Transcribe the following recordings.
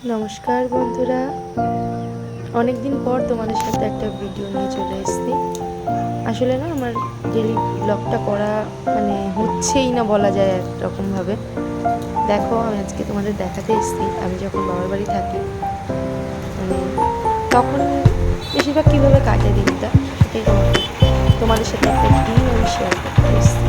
নমস্কার বন্ধুরা, অনেক দিন পর তোমাদের সাথে একটা ভিডিও নিয়ে চলে এসেছি। আসলে না আমার ডেলি ব্লগটা করা হচ্ছেই না বলা যায় একরকমভাবে। দেখো, আমি আজকে তোমাদের দেখাতে এসেছি আমি যখন বাবার বাড়ি থাকি তখন বেশিরভাগ কীভাবে কাটে দিনটা, সেটাই তোমাদের সাথে একটা দিন আমি শেয়ার করতে এসেছি।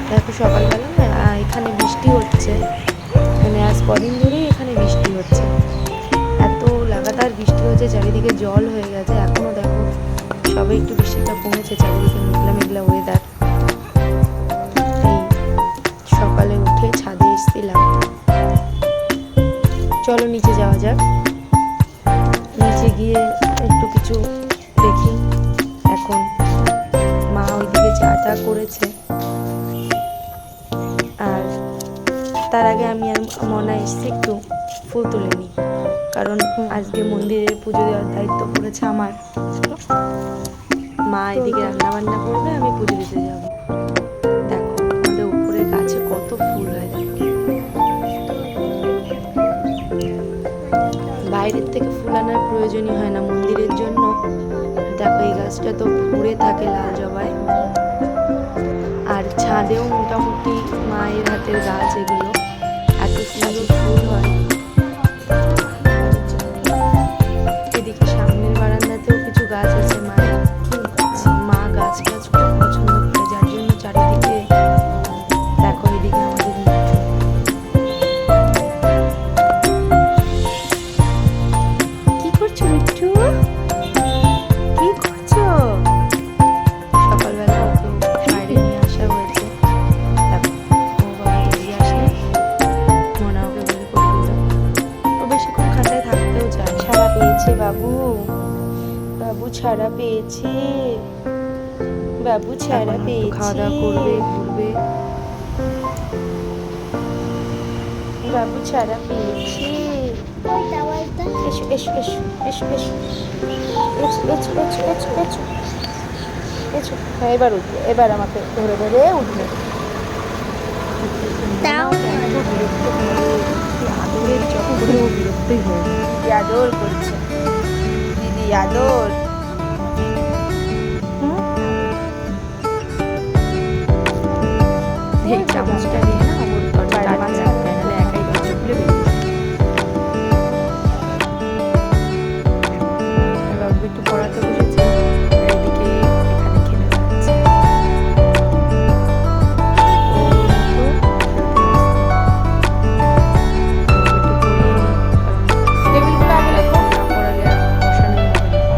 দেখো, সকালবেলা না এখানে বৃষ্টি হচ্ছে, আজ কদিন ধরেই এখানে বৃষ্টি হচ্ছে। এত লাগাতার বৃষ্টি হচ্ছে, চারিদিকে জল হয়ে গেছে। এখনও দেখো সবে একটু বৃষ্টিটা কমেছে, চারিদিকে মেঘলা মেঘলা ওয়েদার। এই সকালে উঠে ছাদে এসেছিলাম। চলো নিচে যাওয়া যাক। নিচে গিয়ে একটু কিছু দেখি। এখন মা ওইদিকে চা টা করেছে, আর তার আগে আমি আর মনা এসেছি একটু ফুল তুলে নিই, কারণ আজকে মন্দিরে পুজো দেওয়ার দায়িত্ব পড়েছে আমার। মা এদিকে রান্না বান্না করবে, আমি পুজো দিতে যাব। দেখো আমাদের উপরে গাছে কত ফুল হয়, বাইরের থেকে ফুল আনার প্রয়োজনই হয় না মন্দিরের জন্য। দেখো এই গাছটা তো ভরে থাকে লাল জবায়, আর ছাদেও মোটামুটি মায়ের হাতের গাছ, এগুলো এত সুন্দর ফুল হয়। এদিকে সামনের বারান্দাতেও কিছু গাছ আছে, মা গাছ গাছ খুব পছন্দ করে, যার জন্য চারিদিকে দেখো এদিকে আমাদের কি করছো মিঠু, কি করছো? সকালবেলা ওকে বাইরে নিয়ে আসা হয়েছে। দেখো ও বাবা বেরিয়ে আসলে মনা ওকে বলে করে দিল। ও বেশিক্ষণ খাতায় থাকতেও চায়। ছাড়া পেয়েছে বাবু, বাবু ছাড়া পেয়েছে, বাবু ছাড়া পেয়েছে। খাওয়া দাওয়া করবে, ঘুরবে। বাবু ছাড়া পেয়েছে। এসো এসো এসো এসো এসো এসো এসো এসো এসো এসো এসো। হ্যাঁ, এবার উঠবে, এবার আমাকে ধরে ধরে উঠবে। আদরের চক্করে ও বিরক্তই হয়ে যায়। দিদি আদর করছে, দিদি আদর। এই চামচটা দিয়ে না ওর দরজাটা আটকে রাখতে হয়, নাহলে একাই দরজা খুলে বেরিয়ে যায়। বাবু একটু পড়াতে বসেছে, এদিকে এখানে খেলে বেড়াচ্ছে। টেবিলগুলো আগে রেখো, না পড়ালে আর বসানোই হবে না।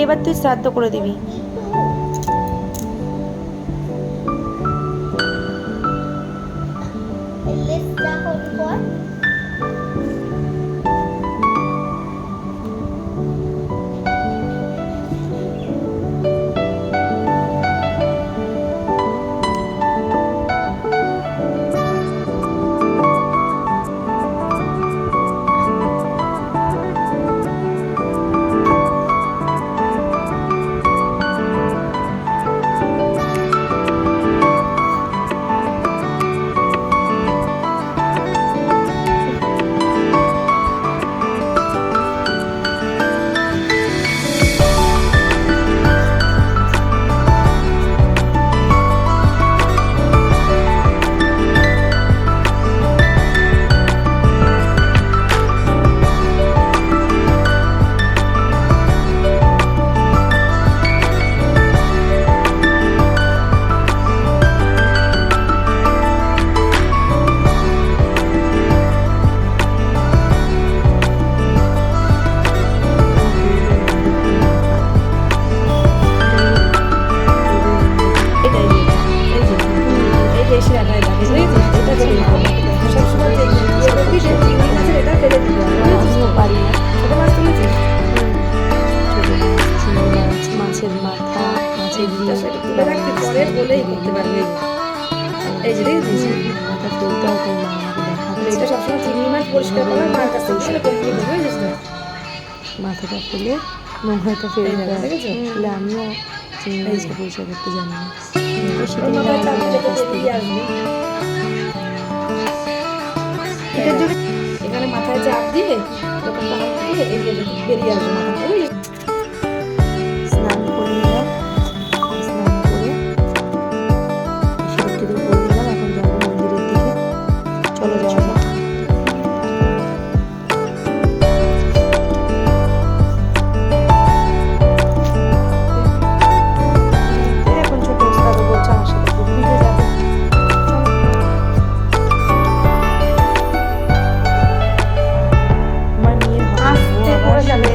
এবার তুই শ্রাদ্ধ করে দিবি। মাথাটা খুলে নোংরাটা ফেলে দেয়। তাহলে আমিও চিংড়ি মাছটা পরিষ্কার করতে জানি না। এখানে মাথায় চাপ দিয়ে বেরিয়ে আসবে মাথাটা। স্নান করে নিলাম, স্নান করে সিঁদুর টিঁদুর পরে নিলাম। এখন যাবো মন্দিরের দিকে, চলো যাওয়া যাক। এখন ছোট ওস্তাদও বলছে আমার সাথে ঘুরতে যাবে। আমার মেয়ের আস্তে করে যাবে।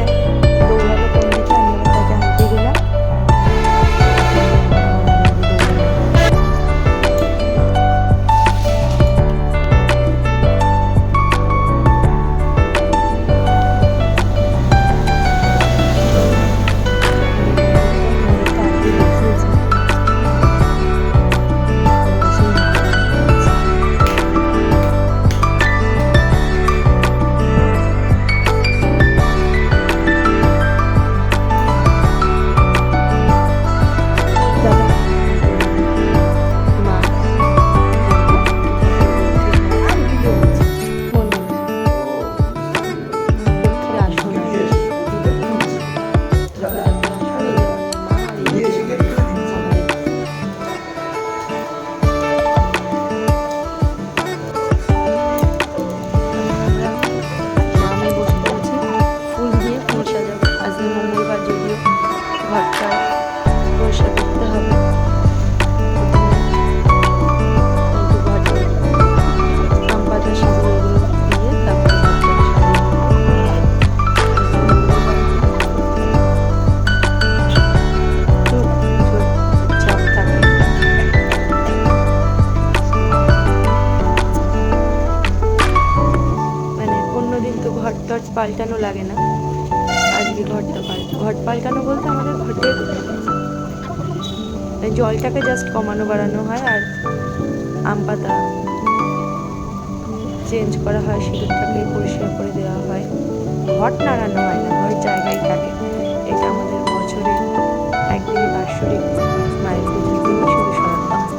দৌড়ালো কোন দিকে, আমি আবার তাকে আনতে গেলাম। ঘরটা পরিষ্কার করতে হবে। ঘরটা আম পাতা সেগুলো দিয়ে তারপরে চাপ থাকে। মানে অন্যদিন তো ঘর টর পাল্টানো লাগে না, আজকে ঘট পাল্টানো বলতে আমাদের ঘটের জলটাকে জাস্ট কমানো বাড়ানো হয় আর আম পাতা চেঞ্জ করা হয়, সিঁদুরটাকে পরিষ্কার করে দেওয়া হয়। ঘট নাড়ানো হয় না, ঘর জায়গায় থাকে। এটা আমাদের বছরে একদিনই বাৎসরিক মায়ের পুজোর দিনই শুধু সরানো হয়।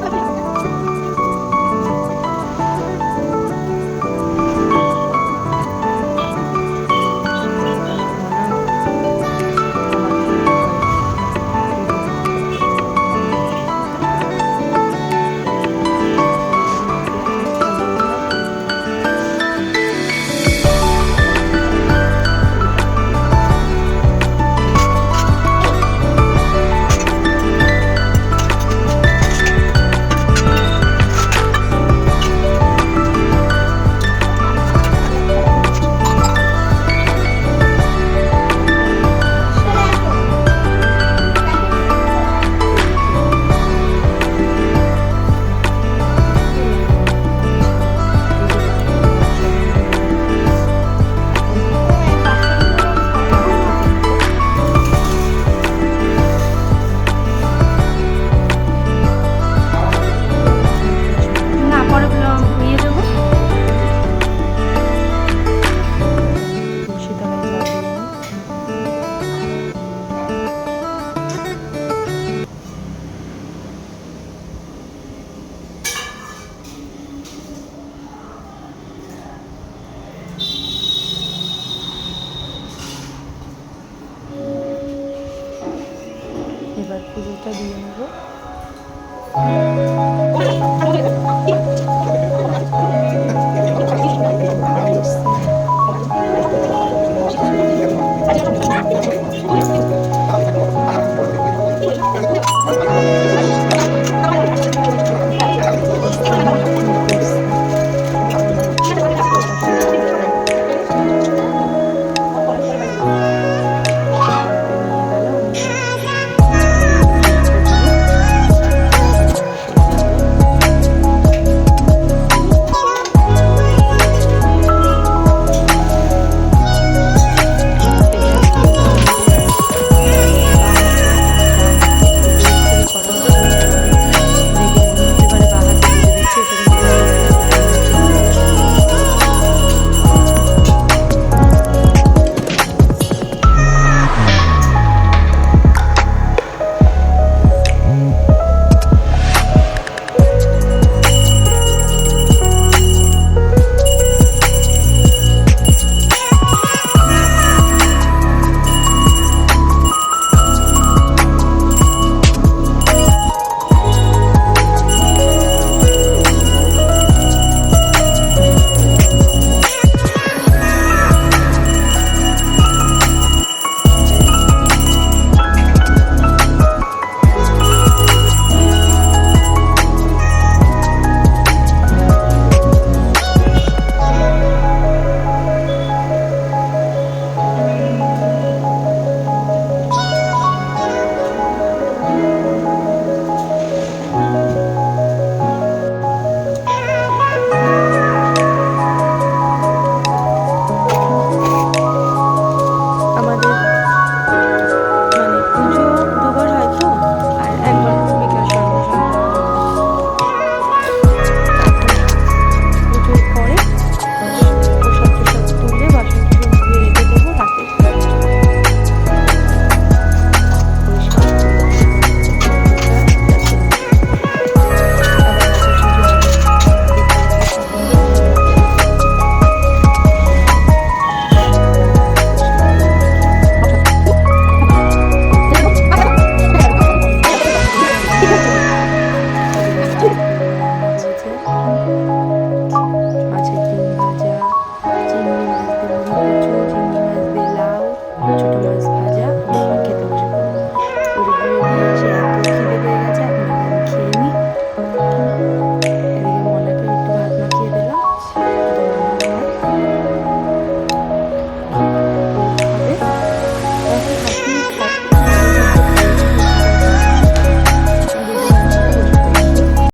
এবার পুজোটা দিয়ে নেবো।